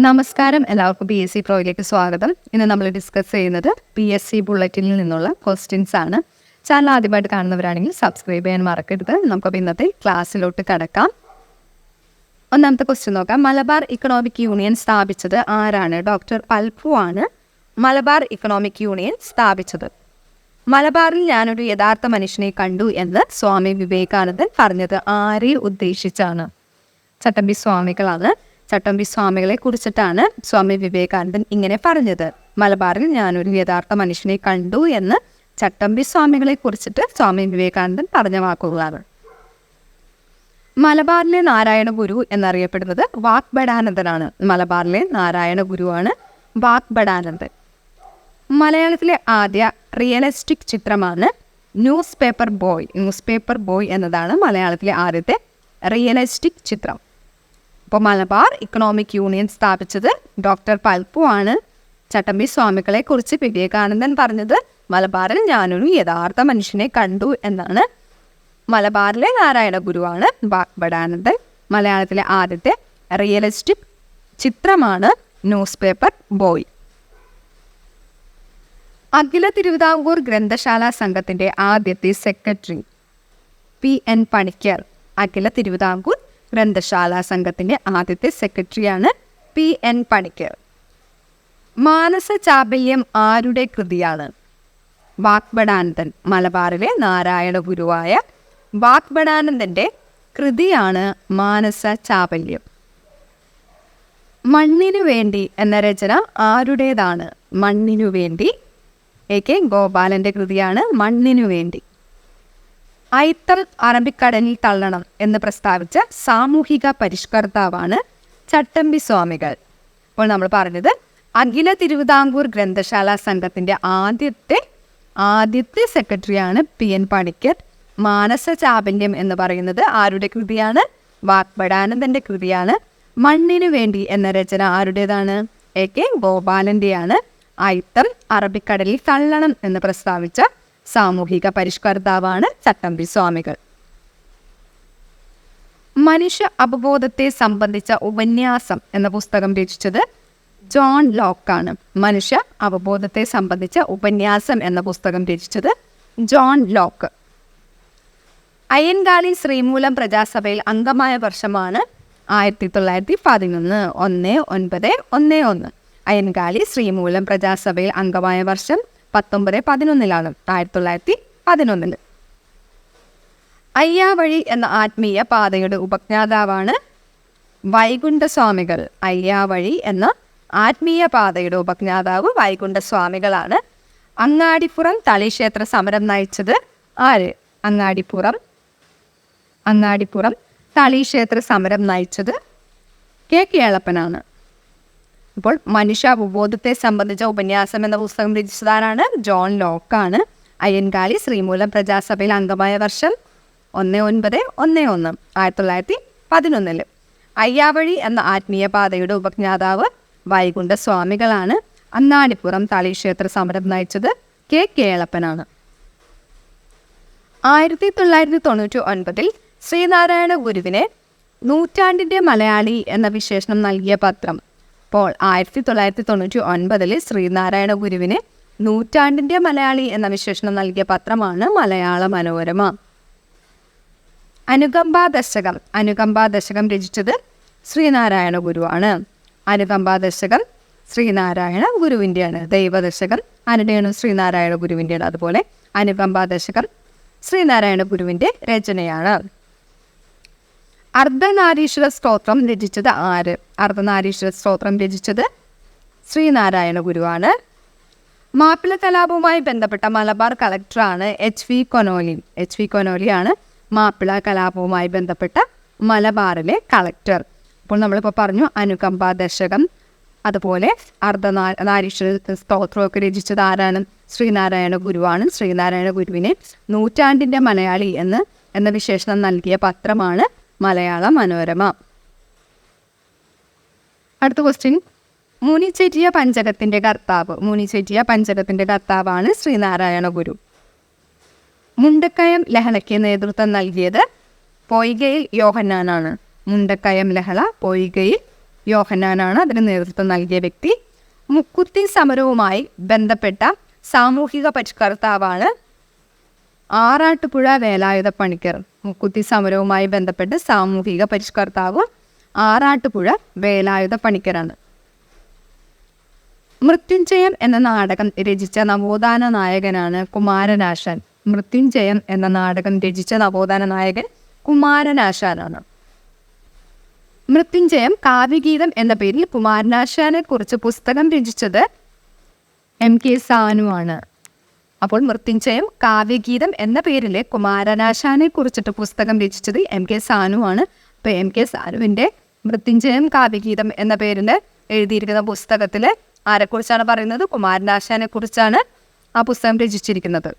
നമസ്കാരം, എല്ലാവർക്കും PSC പ്രോയിലേക്ക് സ്വാഗതം. ഇന്ന് നമ്മൾ ഡിസ്കസ് ചെയ്യുന്നത് PSC ബുള്ളറ്റിനിൽ നിന്നുള്ള ക്വസ്റ്റ്യൻസ് ആണ്. ചാനൽ ആദ്യമായിട്ട് കാണുന്നവരാണെങ്കിൽ സബ്സ്ക്രൈബ് ചെയ്യാൻ മറക്കരുത്. നമുക്കപ്പോൾ ഇന്നത്തെ ക്ലാസ്സിലോട്ട് കടക്കാം. ഒന്നാമത്തെ ക്വസ്റ്റ്യൻ നോക്കാം. മലബാർ ഇക്കണോമിക് യൂണിയൻ സ്ഥാപിച്ചത് ആരാണ്? ഡോക്ടർ പൽപു ആണ് മലബാർ ഇക്കണോമിക് യൂണിയൻ സ്ഥാപിച്ചത്. മലബാറിൽ ഞാനൊരു യഥാർത്ഥ മനുഷ്യനെ കണ്ടു എന്ന് സ്വാമി വിവേകാനന്ദൻ പറഞ്ഞത് ആരെ ഉദ്ദേശിച്ചാണ്? ചട്ടമ്പി സ്വാമികളാണ്. ചട്ടമ്പി സ്വാമികളെ കുറിച്ചിട്ടാണ് സ്വാമി വിവേകാനന്ദൻ ഇങ്ങനെ പറഞ്ഞത്. മലബാറിൽ ഞാനൊരു യഥാർത്ഥ മനുഷ്യനെ കണ്ടു എന്ന് ചട്ടമ്പി സ്വാമികളെ കുറിച്ചിട്ട് സ്വാമി വിവേകാനന്ദൻ പറഞ്ഞ വാക്കുകളാണ്. മലബാറിലെ നാരായണ ഗുരു എന്നറിയപ്പെടുന്നത് വാഗ്ഭടാനന്ദനാണ്. മലബാറിലെ നാരായണ ഗുരുവാണ് വാഗ്ഭടാനന്ദൻ. മലയാളത്തിലെ ആദ്യ റിയലിസ്റ്റിക് ചിത്രമാണ് news paper boy. News paper boy എന്നതാണ് മലയാളത്തിലെ ആദ്യത്തെ റിയലിസ്റ്റിക് ചിത്രം. അപ്പോൾ മലബാർ ഇക്കണോമിക് യൂണിയൻ സ്ഥാപിച്ചത് ഡോക്ടർ പൽപു ആണ്. ചട്ടമ്പി സ്വാമികളെ കുറിച്ച് വിവേകാനന്ദൻ പറഞ്ഞത് മലബാറിൽ ഞാനൊരു യഥാർത്ഥ മനുഷ്യനെ കണ്ടു എന്നാണ്. മലബാറിലെ നാരായണ ഗുരുവാണ് വാഗ്ഭടാനന്ദൻ. മലയാളത്തിലെ ആദ്യത്തെ റിയലിസ്റ്റിക് ചിത്രമാണ് ന്യൂസ് പേപ്പർ ബോയ്. അഖില തിരുവിതാംകൂർ ഗ്രന്ഥശാല സംഘത്തിൻ്റെ ആദ്യത്തെ സെക്രട്ടറി P.N. പണിക്കർ. അഖില തിരുവിതാംകൂർ ഗ്രന്ഥശാല സംഘത്തിൻ്റെ ആദ്യത്തെ സെക്രട്ടറിയാണ് P.N. പണിക്കർ. മാനസ ചാബല്യം ആരുടെ കൃതിയാണ്? വാഗ്ഭടാനന്ദൻ. മലബാറിലെ നാരായണ ഗുരുവായ വാഗ്ഭടാനന്ദൻ്റെ കൃതിയാണ് മാനസ ചാബല്യം. മണ്ണിനു വേണ്ടി എന്ന രചന ആരുടേതാണ്? മണ്ണിനു വേണ്ടി A.K. ഗോപാലൻ്റെ കൃതിയാണ് മണ്ണിനു വേണ്ടി. ഐത്തൽ അറബിക്കടലിൽ തള്ളണം എന്ന് പ്രസ്താവിച്ച സാമൂഹിക പരിഷ്കർത്താവാണ് ചട്ടമ്പി സ്വാമികൾ. അപ്പോൾ നമ്മൾ പറഞ്ഞത് അഖില തിരുവിതാംകൂർ ഗ്രന്ഥശാല സംഘത്തിൻ്റെ ആദ്യത്തെ സെക്രട്ടറിയാണ് P.N. പണിക്കർ. മാനസ ചാബല്യം എന്ന് പറയുന്നത് ആരുടെ കൃതിയാണ്? വാഗ്ഭടാനന്ദൻ്റെ കൃതിയാണ്. മണ്ണിനു വേണ്ടി എന്ന രചന ആരുടേതാണ്? A.K. ഗോപാലൻ്റെയാണ്. ഐത്തം അറബിക്കടലിൽ തള്ളണം എന്ന് പ്രസ്താവിച്ച സാമൂഹിക പരിഷ്കർത്താവാണ് ചട്ടമ്പി സ്വാമികൾ. മനുഷ്യ അവബോധത്തെ സംബന്ധിച്ച ഉപന്യാസം എന്ന പുസ്തകം രചിച്ചത് ജോൺ ലോക്കാണ്. മനുഷ്യ അവബോധത്തെ സംബന്ധിച്ച ഉപന്യാസം എന്ന പുസ്തകം രചിച്ചത് ജോൺ ലോക്ക്. അയ്യൻകാളി ശ്രീമൂലം പ്രജാസഭയിൽ അംഗമായ വർഷമാണ് 1911. 1911. അയ്യൻകാളി ശ്രീമൂലം പ്രജാസഭയിൽ അംഗമായ വർഷം 1911 1911. അയ്യാവഴി എന്ന ആത്മീയ പാതയുടെ ഉപജ്ഞാതാവാണ് വൈകുണ്ഠസ്വാമികൾ. അയ്യാവഴി എന്ന ആത്മീയ പാതയുടെ ഉപജ്ഞാതാവ് വൈകുണ്ഠസ്വാമികളാണ്. അങ്ങാടിപ്പുറം തളിക്ഷേത്ര സമരം നയിച്ചത് ആര്? അങ്ങാടിപ്പുറം തളിക്ഷേത്ര സമരം നയിച്ചത് K. കേളപ്പനാണ്. ഇപ്പോൾ മനുഷ്യ അവബോധത്തെ സംബന്ധിച്ച ഉപന്യാസം എന്ന പുസ്തകം രചിച്ചതാരാണ്? ജോൺ ലോക്കാണ്. അയ്യൻകാളി ശ്രീമൂലം പ്രജാസഭയിൽ അംഗമായ വർഷം 1911 1911. അയ്യാവഴി എന്ന ആത്മീയ പാതയുടെ ഉപജ്ഞാതാവ് വൈകുണ്ഠസ്വാമികളാണ്. അങ്ങാടിപ്പുറം തളിക്ഷേത്ര സമരം നയിച്ചത് K. കേളപ്പനാണ്. 1999 ശ്രീനാരായണ ഗുരുവിന് നൂറ്റാണ്ടിൻ്റെ മലയാളി എന്ന വിശേഷണം നൽകിയ പത്രം. അപ്പോൾ 1999 ശ്രീനാരായണ ഗുരുവിന് നൂറ്റാണ്ടിൻ്റെ മലയാളി എന്ന വിശേഷണം നൽകിയ പത്രമാണ് മലയാള മനോരമ. അനുകമ്പാ ദശകം രചിച്ചത് ശ്രീനാരായണ ഗുരുവാണ്. അനുകമ്പാ ദശകം ശ്രീനാരായണ ഗുരുവിൻ്റെയാണ്. ദൈവദശകം ആരുടെയാണ്? ശ്രീനാരായണ ഗുരുവിൻ്റെയാണ്. അതുപോലെ അനുകമ്പാ ദശകം ശ്രീനാരായണ ഗുരുവിൻ്റെ രചനയാണ്. അർദ്ധനാരീശ്വര സ്തോത്രം രചിച്ചത് ആര്? അർദ്ധനാരീശ്വര സ്തോത്രം രചിച്ചത് ശ്രീനാരായണ ഗുരുവാണ്. മാപ്പിള കലാപവുമായി ബന്ധപ്പെട്ട മലബാർ കളക്ടറാണ് H.V. കൊനോലിയാണ് മാപ്പിള കലാപവുമായി ബന്ധപ്പെട്ട മലബാറിലെ കളക്ടർ. അപ്പോൾ നമ്മളിപ്പോൾ പറഞ്ഞു അനുകമ്പ ദശകം, അതുപോലെ അർദ്ധനാരീശ്വര സ്തോത്രമൊക്കെ രചിച്ചത് ആരാണ്? ശ്രീനാരായണ ഗുരുവാണ്. ശ്രീനാരായണ ഗുരുവിനെ നൂറ്റാണ്ടിൻ്റെ മലയാളി എന്ന വിശേഷണം നൽകിയ പത്രമാണ് മലയാള മനോരമ. അടുത്ത ക്വസ്റ്റ്യൻ. മുനിചെറ്റിയ പഞ്ചകത്തിൻ്റെ കർത്താവാണ് ശ്രീനാരായണ ഗുരു. മുണ്ടക്കയം ലഹളയ്ക്ക് നേതൃത്വം നൽകിയത് പൊയ്കയിൽ യോഹന്നാനാണ്. മുണ്ടക്കയം ലഹള പൊയ്കയിൽ യോഹന്നാനാണ് അതിന് നേതൃത്വം നൽകിയ വ്യക്തി. മുക്കുത്തി സമരവുമായി ബന്ധപ്പെട്ട സാമൂഹിക പരിഷ്കർത്താവാണ് ആറാട്ടുപുഴ വേലായുധ പണിക്കർ. മുക്കുത്തി സമരവുമായി ബന്ധപ്പെട്ട് സാമൂഹിക പരിഷ്കർത്താവ് ആറാട്ടുപുഴ വേലായുധ പണിക്കരാണ്. മൃത്യുഞ്ജയം എന്ന നാടകം രചിച്ച നവോത്ഥാന നായകനാണ് കുമാരനാശാൻ. മൃത്യുഞ്ജയം എന്ന നാടകം രചിച്ച നവോത്ഥാന നായകൻ കുമാരനാശാനാണ്. മൃത്യുഞ്ജയം കാവ്യഗീതം എന്ന പേരിൽ കുമാരനാശാനെ കുറിച്ച് പുസ്തകം രചിച്ചത് MK സാനു ആണ്. അപ്പോൾ മൃത്യുഞ്ജയം കാവ്യഗീതം എന്ന പേരിൽ കുമാരനാശാനെ കുറിച്ചിട്ട് പുസ്തകം രചിച്ചത് MK സാനു ആണ്. അപ്പോൾ MK സാനുവിൻ്റെ മൃത്യുഞ്ജയം കാവ്യഗീതം എന്ന പേരിൽ എഴുതിയിരിക്കുന്ന പുസ്തകത്തിൽ ആരെക്കുറിച്ചാണ് പറയുന്നത്? കുമാരനാശാനെ കുറിച്ചാണ് ആ പുസ്തകം രചിച്ചിരിക്കുന്നത്.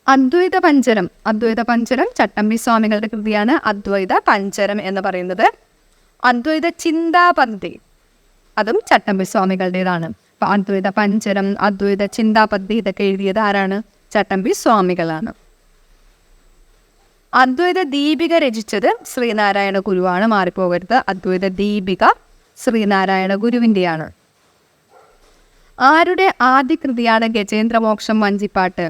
അദ്വൈത പഞ്ചരം. അദ്വൈത പഞ്ചരം ചട്ടമ്പി സ്വാമികളുടെ കൃതിയാണ് അദ്വൈത പഞ്ചരം എന്ന് പറയുന്നത്. അദ്വൈത ചിന്താപദ്ധതി അതും ചട്ടമ്പി സ്വാമികളുടേതാണ്. അപ്പം അദ്വൈത പഞ്ചരം, അദ്വൈത ചിന്താപദ്ധതി ഇതൊക്കെ എഴുതിയത് ആരാണ്? ചട്ടമ്പി സ്വാമികളാണ്. അദ്വൈത ദീപിക രചിച്ചത് ശ്രീനാരായണ ഗുരുവാണ്. മാറിപ്പോകരുത്. അദ്വൈത ദീപിക ശ്രീനാരായണ ഗുരുവിൻ്റെയാണ്. ആരുടെ ആദ്യ കൃതിയാണ് ഗജേന്ദ്രമോക്ഷം വഞ്ചിപ്പാട്ട്?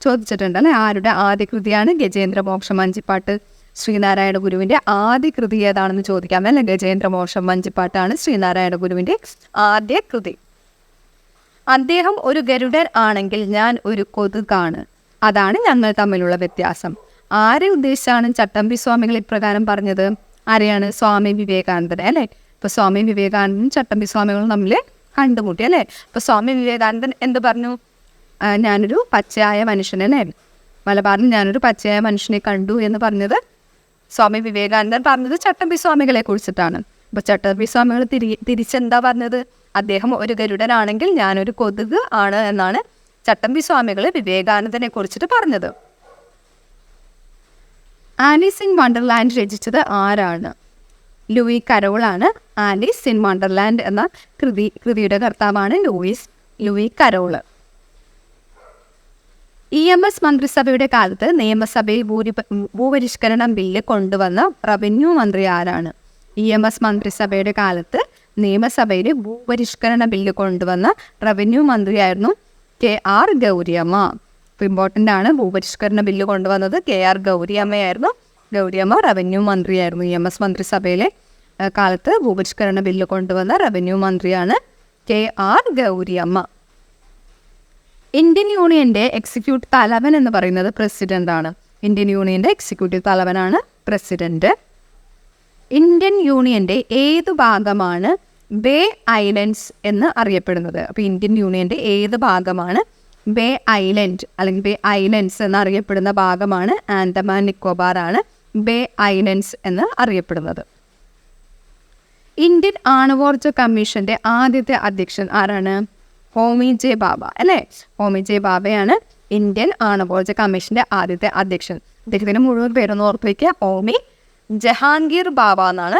ചോദിച്ചിട്ടുണ്ട് അല്ലെ. ആരുടെ ആദ്യ കൃതിയാണ് ഗജേന്ദ്രമോക്ഷം വഞ്ചിപ്പാട്ട്? ശ്രീനാരായണ ഗുരുവിൻ്റെ ആദ്യ കൃതി ഏതാണെന്ന് ചോദിക്കാം അല്ലെ. ഗജേന്ദ്രമോക്ഷം വഞ്ചിപ്പാട്ടാണ് ശ്രീനാരായണ ഗുരുവിൻ്റെ ആദ്യ കൃതി. അദ്ദേഹം ഒരു ഗരുഡൻ ആണെങ്കിൽ ഞാൻ ഒരു കൊതുകാണ്, അതാണ് ഞങ്ങൾ തമ്മിലുള്ള വ്യത്യാസം. ആരെ ഉദ്ദേശിച്ചാണ് ചട്ടമ്പി സ്വാമികൾ ഇപ്രകാരം പറഞ്ഞത്? ആരെയാണ്? സ്വാമി വിവേകാനന്ദനെ അല്ലേ. ഇപ്പോൾ സ്വാമി വിവേകാനന്ദനും ചട്ടമ്പി സ്വാമികളും തമ്മിൽ കണ്ടുമുട്ടി അല്ലേ. ഇപ്പോൾ സ്വാമി വിവേകാനന്ദൻ എന്ത് പറഞ്ഞു? ഞാനൊരു പച്ചയായ മനുഷ്യനെ, മലബാറിൽ ഞാനൊരു പച്ചയായ മനുഷ്യനെ കണ്ടു എന്ന് പറഞ്ഞത് സ്വാമി വിവേകാനന്ദൻ പറഞ്ഞത് ചട്ടമ്പി സ്വാമികളെ കുറിച്ചിട്ടാണ്. അപ്പോൾ ചട്ടമ്പി സ്വാമികൾ തിരിച്ചെന്താ പറഞ്ഞത്? അദ്ദേഹം ഒരു ഗരുഡനാണെങ്കിൽ ഞാനൊരു കൊതുക് ആണ് എന്നാണ് ചട്ടമ്പി സ്വാമികൾ വിവേകാനന്ദനെ കുറിച്ചിട്ട് പറഞ്ഞത്. ആലീസ് ഇൻ വണ്ടർലാൻഡ് രചിച്ചത് ആരാണ്? ലൂയി കരോളാണ്. ആലീസ് ഇൻ വണ്ടർലാൻഡ് എന്ന കൃതിയുടെ കർത്താവാണ് ലൂയി കരോള്. EMS മന്ത്രിസഭയുടെ കാലത്ത് നിയമസഭയിൽ ഭൂപരിഷ്കരണം ബില്ല് കൊണ്ടുവന്ന റവന്യൂ മന്ത്രി ആരാണ്? EMS മന്ത്രിസഭയുടെ കാലത്ത് നിയമസഭയിൽ ഭൂപരിഷ്കരണ ബില്ല് കൊണ്ടുവന്ന റവന്യൂ മന്ത്രിയായിരുന്നു KR ഗൗരിയമ്മ. ഇമ്പോർട്ടൻ്റ് ആണ്. ഭൂപരിഷ്കരണ ബില്ല് കൊണ്ടുവന്നത് KR ഗൗരിയമ്മയായിരുന്നു. ഗൗരിയമ്മ റവന്യൂ മന്ത്രിയായിരുന്നു. EMS മന്ത്രിസഭയിലെ കാലത്ത് ഭൂപരിഷ്കരണ ബില്ല് കൊണ്ടുവന്ന റവന്യൂ മന്ത്രിയാണ് KR ഗൗരിയമ്മ. ഇന്ത്യൻ യൂണിയൻ്റെ എക്സിക്യൂട്ടീവ് തലവൻ എന്ന് പറയുന്നത് പ്രസിഡന്റ് ആണ്. ഇന്ത്യൻ യൂണിയൻ്റെ എക്സിക്യൂട്ടീവ് തലവനാണ് പ്രസിഡന്റ്. ഇന്ത്യൻ യൂണിയൻ്റെ ഏത് ഭാഗമാണ് ബേ ഐലൻഡ്സ് എന്ന് അറിയപ്പെടുന്നത്? അപ്പോൾ ഇന്ത്യൻ യൂണിയൻ്റെ ഏത് ഭാഗമാണ് ബേ ഐലൻഡ് അല്ലെങ്കിൽ ബേ ഐലൻഡ്സ് എന്നറിയപ്പെടുന്ന ഭാഗമാണ് ആൻഡമാൻ നിക്കോബാർ ആണ് ബേ ഐലൻഡ്സ് എന്ന് അറിയപ്പെടുന്നത്. ഇന്ത്യൻ ആണവോർജ കമ്മീഷന്റെ ആദ്യത്തെ അധ്യക്ഷൻ ആരാണ്? ഹോമി ജെ ബാബ അല്ലേ. ഹോമി ജെ ബാബയാണ് ഇന്ത്യൻ ആണവോർജ കമ്മീഷന്റെ ആദ്യത്തെ അധ്യക്ഷൻ. അദ്ദേഹത്തിന്റെ മുഴുവൻ പേരൊന്ന് ഓർത്ത് വയ്ക്കുക. ഹോമി ജഹാംഗീർ ബാബ എന്നാണ്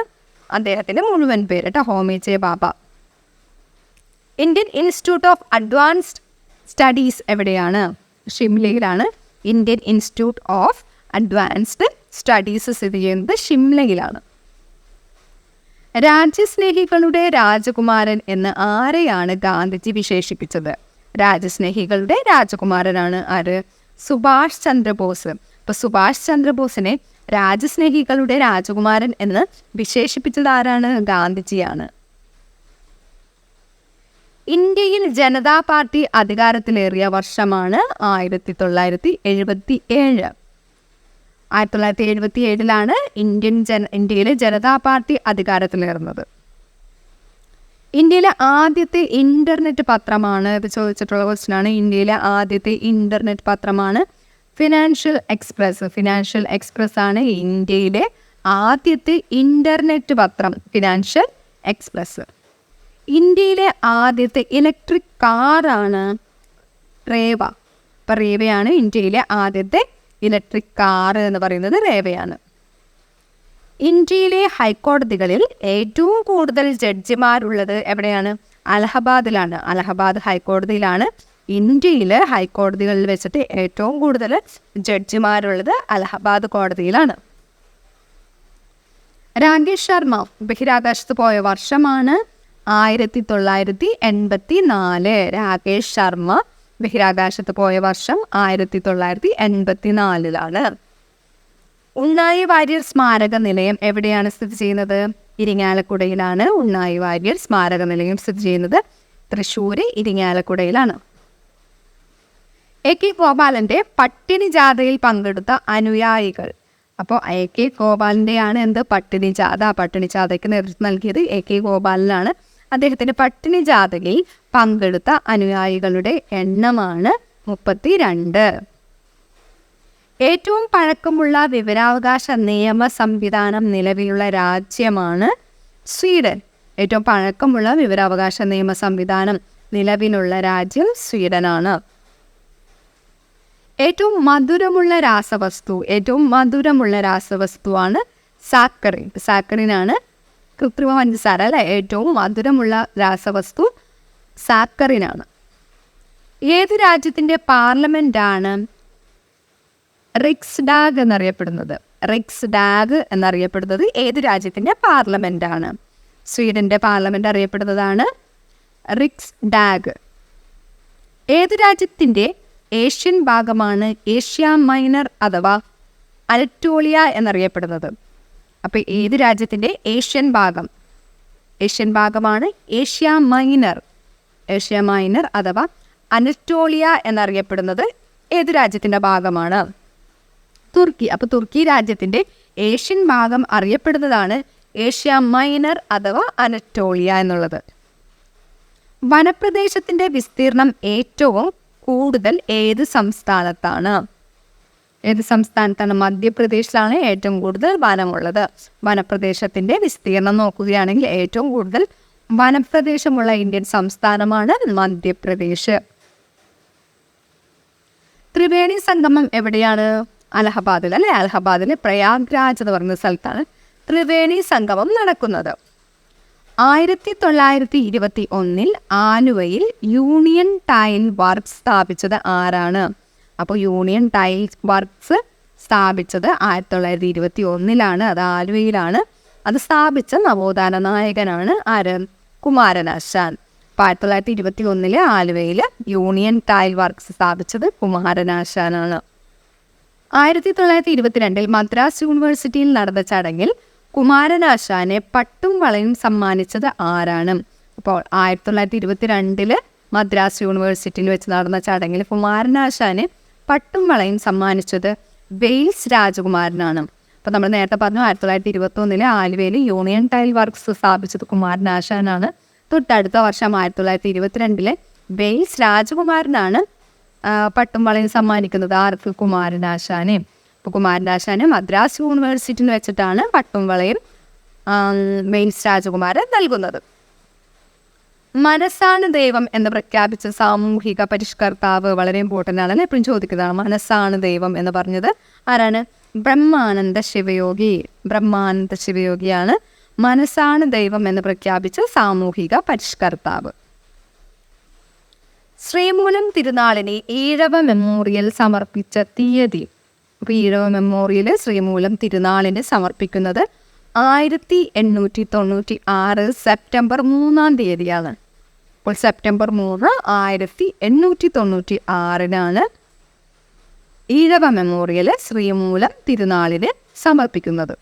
അദ്ദേഹത്തിന്റെ മുഴുവൻ പേര് കേട്ടോ. Homi J Bhabha. Indian Institute of Advanced Studies എവിടെയാണ്? ഷിംലയിലാണ്. Indian Institute of Advanced Studies സ്ഥിതി ചെയ്യുന്നത് ഷിംലയിലാണ്. രാജ്യസ്നേഹികളുടെ രാജകുമാരൻ എന്ന് ആരെയാണ് ഗാന്ധിജി വിശേഷിപ്പിച്ചത്? രാജ്യസ്നേഹികളുടെ രാജകുമാരനാണ് ആര്? സുഭാഷ് ചന്ദ്രബോസ്. അപ്പോൾ സുഭാഷ് ചന്ദ്രബോസിനെ രാജ്യസ്നേഹികളുടെ രാജകുമാരൻ എന്ന് വിശേഷിപ്പിച്ചത് ആരാണ്? ഗാന്ധിജിയാണ്. ഇന്ത്യയിൽ ജനതാ പാർട്ടി അധികാരത്തിലേറിയ വർഷമാണ് 1977. 1977 ഇന്ത്യയിലെ ജനതാ പാർട്ടി അധികാരത്തിലേറുന്നത്. ഇന്ത്യയിലെ ആദ്യത്തെ ഇന്റർനെറ്റ് പത്രമാണ്, ഇത് ചോദിച്ചിട്ടുള്ള ക്വസ്റ്റ്യനാണ്. ഇന്ത്യയിലെ ആദ്യത്തെ ഇന്റർനെറ്റ് പത്രമാണ് ഫിനാൻഷ്യൽ എക്സ്പ്രസ്. ഫിനാൻഷ്യൽ എക്സ്പ്രസ് ആണ് ഇന്ത്യയിലെ ആദ്യത്തെ ഇന്റർനെറ്റ് പത്രം, ഫിനാൻഷ്യൽ എക്സ്പ്രസ്. ഇന്ത്യയിലെ ആദ്യത്തെ ഇലക്ട്രിക് കാറാണ് റേവ. അപ്പം റേവയാണ് ഇന്ത്യയിലെ ആദ്യത്തെ ഇലക്ട്രിക് കാർ എന്ന് പറയുന്നത് റേവയാണ്. ഇന്ത്യയിലെ ഹൈക്കോടതികളിൽ ഏറ്റവും കൂടുതൽ ജഡ്ജിമാരുള്ളത് എവിടെയാണ്? അലഹബാദിലാണ്. അലഹബാദ് ഹൈക്കോടതിയിലാണ് ഇന്ത്യയിലെ ഹൈക്കോടതികളിൽ വെച്ചിട്ട് ഏറ്റവും കൂടുതൽ ജഡ്ജിമാരുള്ളത് അലഹബാദ് കോടതിയിലാണ്. രാകേഷ് ശർമ്മ ബഹിരാകാശത്ത് പോയ വർഷമാണ് 1984. രാകേഷ് ശർമ്മ ബഹിരാകാശത്ത് പോയ വർഷം 1984. ഉണ്ണായി വാര്യർ സ്മാരക നിലയം എവിടെയാണ് സ്ഥിതി ചെയ്യുന്നത്? ഇരിങ്ങാലക്കുടയിലാണ് ഉണ്ണായി വാര്യർ സ്മാരക നിലയം സ്ഥിതി ചെയ്യുന്നത്. തൃശ്ശൂർ ഇരിങ്ങാലക്കുടയിലാണ്. AK ഗോപാലന്റെ പട്ടിണി ജാഥയിൽ പങ്കെടുത്ത അനുയായികൾ. അപ്പോൾ AK ഗോപാലൻ്റെയാണ് എന്ത് പട്ടിണി ജാഥ. പട്ടിണി ജാഥയ്ക്ക് നേതൃത്വം നൽകിയത് AK ഗോപാലനാണ്. അദ്ദേഹത്തിന്റെ പട്ടിണി ജാഥയിൽ പങ്കെടുത്ത അനുയായികളുടെ എണ്ണമാണ് 32. ഏറ്റവും പഴക്കമുള്ള വിവരാവകാശ നിയമ സംവിധാനം നിലവിലുള്ള രാജ്യമാണ് സ്വീഡൻ. ഏറ്റവും പഴക്കമുള്ള വിവരാവകാശ നിയമ സംവിധാനം നിലവിലുള്ള രാജ്യം സ്വീഡനാണ്. ഏറ്റവും മധുരമുള്ള രാസവസ്തുവാണ് സാക്കറിൻ. സാക്കറിനാണ് കൃത്രിമ പഞ്ചസാര അല്ലെ. ഏറ്റവും മധുരമുള്ള രാസവസ്തു സാക്കറിനാണ്. ഏത് രാജ്യത്തിന്റെ പാർലമെന്റാണ് റിക്സ്ഡാഗ് എന്നറിയപ്പെടുന്നത്? റിക്സ്ഡാഗ് എന്നറിയപ്പെടുന്നത് ഏത് രാജ്യത്തിന്റെ പാർലമെന്റാണ്? സ്വീഡന്റെ പാർലമെന്റ് അറിയപ്പെടുന്നതാണ് റിക്സ്ഡാഗ്. ഏത് രാജ്യത്തിന്റെ ഏഷ്യൻ ഭാഗമാണ് ഏഷ്യ മൈനർ അഥവാ അനറ്റോളിയ എന്നറിയപ്പെടുന്നത്? അപ്പോൾ ഏത് രാജ്യത്തിന്റെ ഏഷ്യൻ ഭാഗമാണ് ഏഷ്യ മൈനർ അഥവാ അനറ്റോളിയ എന്നറിയപ്പെടുന്നത് ഏത് രാജ്യത്തിന്റെ ഭാഗമാണ്? തുർക്കി. അപ്പോൾ തുർക്കി രാജ്യത്തിന്റെ ഏഷ്യൻ ഭാഗം അറിയപ്പെടുന്നതാണ് ഏഷ്യ മൈനർ അഥവാ അനറ്റോളിയ എന്നുള്ളത്. വനപ്രദേശത്തിന്റെ വിസ്തീർണം ഏറ്റവും കൂടുതൽ ഏത് സംസ്ഥാനത്താണ്? മധ്യപ്രദേശിലാണ് ഏറ്റവും കൂടുതൽ വനമുള്ളത്. വനപ്രദേശത്തിന്റെ വിസ്തീർണം നോക്കുകയാണെങ്കിൽ ഏറ്റവും കൂടുതൽ വനപ്രദേശമുള്ള ഇന്ത്യൻ സംസ്ഥാനമാണ് മധ്യപ്രദേശ്. ത്രിവേണി സംഗമം എവിടെയാണ്? അലഹബാദിൽ അല്ലെ. അലഹബാദിലെ പ്രയാഗ്രാജ് എന്ന് പറയുന്ന സ്ഥലത്താണ് ത്രിവേണി സംഗമം നടക്കുന്നത്. 1921 ആലുവയിൽ യൂണിയൻ ടൈൽ വർക്ക്സ് സ്ഥാപിച്ചത് ആരാണ്? അപ്പോൾ യൂണിയൻ ടൈൽ വർക്ക്സ് സ്ഥാപിച്ചത് 1921 അത് ആലുവയിലാണ്. അത് സ്ഥാപിച്ച നവോത്ഥാന നായകനാണ് ആര്? കുമാരനാശാൻ. 1921 ആലുവയിൽ യൂണിയൻ ടൈൽ വർക്ക്സ് സ്ഥാപിച്ചത് കുമാരനാശാനാണ്. 1922 മദ്രാസ് യൂണിവേഴ്സിറ്റിയിൽ നടന്ന ചടങ്ങിൽ കുമാരനാശാനെ പട്ടും വളയും സമ്മാനിച്ചത് ആരാണ്? അപ്പോൾ 1922 മദ്രാസ് യൂണിവേഴ്സിറ്റിയിൽ വെച്ച് നടന്ന ചടങ്ങിൽ കുമാരനാശാനെ പട്ടും വളയും സമ്മാനിച്ചത് വെയിൽസ് രാജകുമാരനാണ്. അപ്പോൾ നമ്മൾ നേരത്തെ പറഞ്ഞു 1921 ആലുവയിൽ യൂണിയൻ ടൈൽ വർക്ക്സ് സ്ഥാപിച്ചത് കുമാരനാശാനാണ്. തൊട്ടടുത്ത വർഷം 1922 വെയിൽസ് രാജകുമാരനാണ് പട്ടും വളയും സമ്മാനിക്കുന്നത് ആർക്ക്? കുമാരനാശാനെ. അപ്പോൾ കുമാരനാശാന് മദ്രാസ് യൂണിവേഴ്സിറ്റിയിൽ വെച്ചിട്ടാണ് പട്ടും വളയും വെയിൽസ് രാജകുമാരൻ നൽകുന്നത്. മനസ്സാണ് ദൈവം എന്ന് പ്രഖ്യാപിച്ച സാമൂഹിക പരിഷ്കർത്താവ് വളരെ ഇമ്പോർട്ടൻ്റ് ആണ്, എപ്പോഴും ചോദിക്കുന്നതാണ്. മനസ്സാണ് ദൈവം എന്ന് പറഞ്ഞത് ആരാണ്? ബ്രഹ്മാനന്ദ ശിവയോഗിയാണ് മനസ്സാണ് ദൈവം എന്ന് പ്രഖ്യാപിച്ച സാമൂഹിക പരിഷ്കർത്താവ്. ശ്രീമൂലം തിരുനാളിനെ ഈഴവ മെമ്മോറിയൽ സമർപ്പിച്ച തീയതി. അപ്പോൾ ഈഴവ മെമ്മോറിയൽ ശ്രീമൂലം തിരുനാളിന് സമർപ്പിക്കുന്നത് 1896 സെപ്റ്റംബർ 3 അപ്പോൾ സെപ്റ്റംബർ 3 1896 ഈഴവ മെമ്മോറിയൽ ശ്രീമൂലം തിരുനാളിന് സമർപ്പിക്കുന്നത്.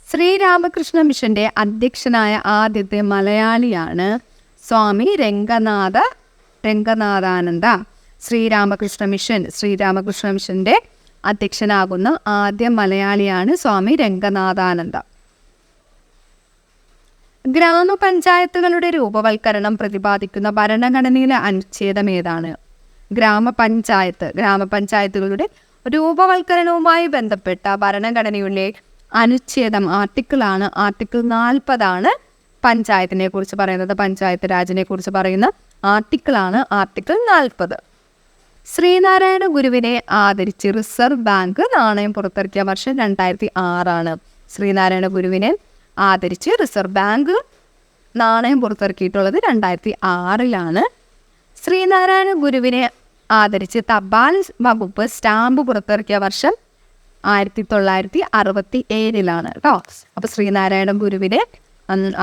ശ്രീരാമകൃഷ്ണ മിഷന്റെ അധ്യക്ഷനായ ആദ്യത്തെ മലയാളിയാണ് സ്വാമി രംഗനാഥാനന്ദ. ശ്രീരാമകൃഷ്ണ മിഷന്റെ അധ്യക്ഷനാകുന്ന ആദ്യ മലയാളിയാണ് സ്വാമി രംഗനാഥാനന്ദ. ഗ്രാമപഞ്ചായത്തുകളുടെ രൂപവൽക്കരണം പ്രതിപാദിക്കുന്ന ഭരണഘടനയിലെ അനുച്ഛേദം ഏതാണ്? ഗ്രാമപഞ്ചായത്തുകളുടെ രൂപവൽക്കരണവുമായി ബന്ധപ്പെട്ട ഭരണഘടനയിലെ അനുച്ഛേദം ആർട്ടിക്കിളാണ്. ആർട്ടിക്കിൾ 40 പഞ്ചായത്തിനെ കുറിച്ച് പറയുന്നത്. പഞ്ചായത്ത് രാജിനെ കുറിച്ച് പറയുന്ന ആർട്ടിക്കിളാണ് ആർട്ടിക്കിൾ 40. ശ്രീനാരായണ ഗുരുവിനെ ആദരിച്ച് റിസർവ് ബാങ്ക് നാണയം പുറത്തിറക്കിയ വർഷം 2006. ശ്രീനാരായണ ഗുരുവിനെ ആദരിച്ച് റിസർവ് ബാങ്ക് നാണയം പുറത്തിറക്കിയിട്ടുള്ളത് 2006. ശ്രീനാരായണ ഗുരുവിനെ ആദരിച്ച് തപാൽ വകുപ്പ് സ്റ്റാമ്പ് പുറത്തിറക്കിയ വർഷം 1967 കേട്ടോ. അപ്പോൾ ശ്രീനാരായണ ഗുരുവിനെ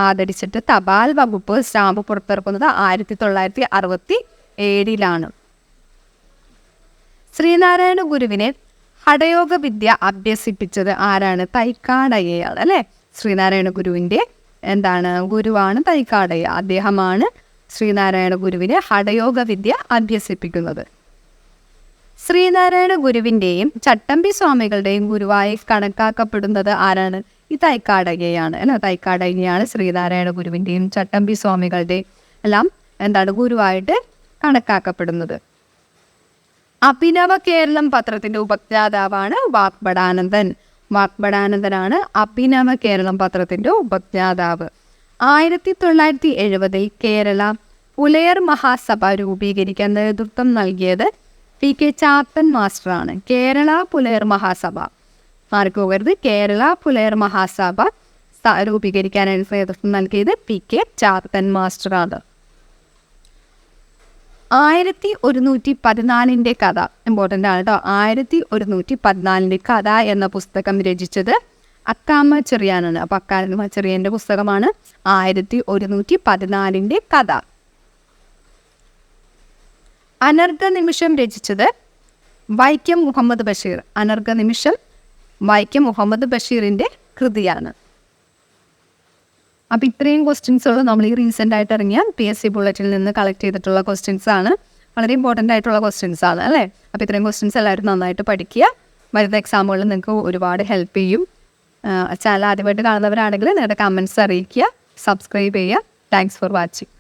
ആദരിച്ചിട്ട് തപാൽ വകുപ്പ് സ്റ്റാമ്പ് പുറത്തിറക്കുന്നത് 1967. ശ്രീനാരായണ ഗുരുവിനെ ഹഠയോഗ വിദ്യ അഭ്യസിപ്പിച്ചത് ആരാണ്? തൈക്കാടയ്യയാണ് അല്ലേ. ശ്രീനാരായണ ഗുരുവിൻ്റെ ഗുരുവാണ് തൈക്കാടയ്യ. അദ്ദേഹമാണ് ശ്രീനാരായണ ഗുരുവിനെ ഹഠയോഗ വിദ്യ അഭ്യസിപ്പിക്കുന്നത്. ശ്രീനാരായണ ഗുരുവിൻ്റെയും ചട്ടമ്പി സ്വാമികളുടെയും ഗുരുവായി കണക്കാക്കപ്പെടുന്നത് ആരാണ്? ഈ തൈക്കാടയ്യയാണ് അല്ലേ. തൈക്കാടയ്യയാണ് ശ്രീനാരായണ ഗുരുവിൻ്റെയും ചട്ടമ്പി സ്വാമികളുടെയും എല്ലാം ഗുരുവായിട്ട് കണക്കാക്കപ്പെടുന്നത്. അഭിനവ കേരളം പത്രത്തിൻ്റെ ഉപജ്ഞാതാവാണ് വാഗ്ഭടാനന്ദൻ. വാഗ്ഭടാനന്ദനാണ് അഭിനവ കേരളം പത്രത്തിൻ്റെ ഉപജ്ഞാതാവ്. 1970 കേരള പുലയർ മഹാസഭ രൂപീകരിക്കാൻ നേതൃത്വം നൽകിയത് PK ചാത്തൻ മാസ്റ്ററാണ്. കേരള പുലയർ മഹാസഭ മാർക്ക് പോകരുത്. കേരള പുലയർ മഹാസഭ രൂപീകരിക്കാനായിട്ട് നേതൃത്വം നൽകിയത് PK ചാത്തൻ മാസ്റ്ററാണ്. 1114 കഥ ഇമ്പോർട്ടൻ്റ് ആണ് കേട്ടോ. 1114 കഥ എന്ന പുസ്തകം രചിച്ചത് അക്കാമ ചെറിയാനാണ്. അപ്പോൾ അക്കാമ ചെറിയാൻ്റെ പുസ്തകമാണ് 1114 കഥ. അനർഘ നിമിഷം രചിച്ചത് വൈക്കം മുഹമ്മദ് ബഷീർ. അനർഘ നിമിഷം വൈക്കം മുഹമ്മദ് ബഷീറിൻ്റെ കൃതിയാണ്. അപ്പോൾ ഇത്രയും ക്വസ്റ്റ്യൻസുകൾ നമ്മൾ ഈ റീസെൻ്റ് ആയിട്ട് ഇറങ്ങിയ PSC ബുള്ളറ്റിൽ നിന്ന് കളക്ട് ചെയ്തിട്ടുള്ള ക്വസ്റ്റ്യൻസ് ആണ്. വളരെ ഇമ്പോർട്ടൻ്റ് ആയിട്ടുള്ള ക്വസ്റ്റ്യൻസ് ആണ് അല്ലേ. അപ്പോൾ ഇത്രയും ക്വസ്റ്റ്യൻസ് എല്ലാവരും നന്നായിട്ട് പഠിക്കുക. വരുന്ന എക്സാമുകളിൽ നിങ്ങൾക്ക് ഒരുപാട് ഹെൽപ്പ് ചെയ്യും. ചാനൽ ആദ്യമായിട്ട് കാണുന്നവരാണെങ്കിൽ നിങ്ങളുടെ കമൻറ്റ്സ് അറിയിക്കുക, സബ്സ്ക്രൈബ് ചെയ്യുക. Thanks for watching.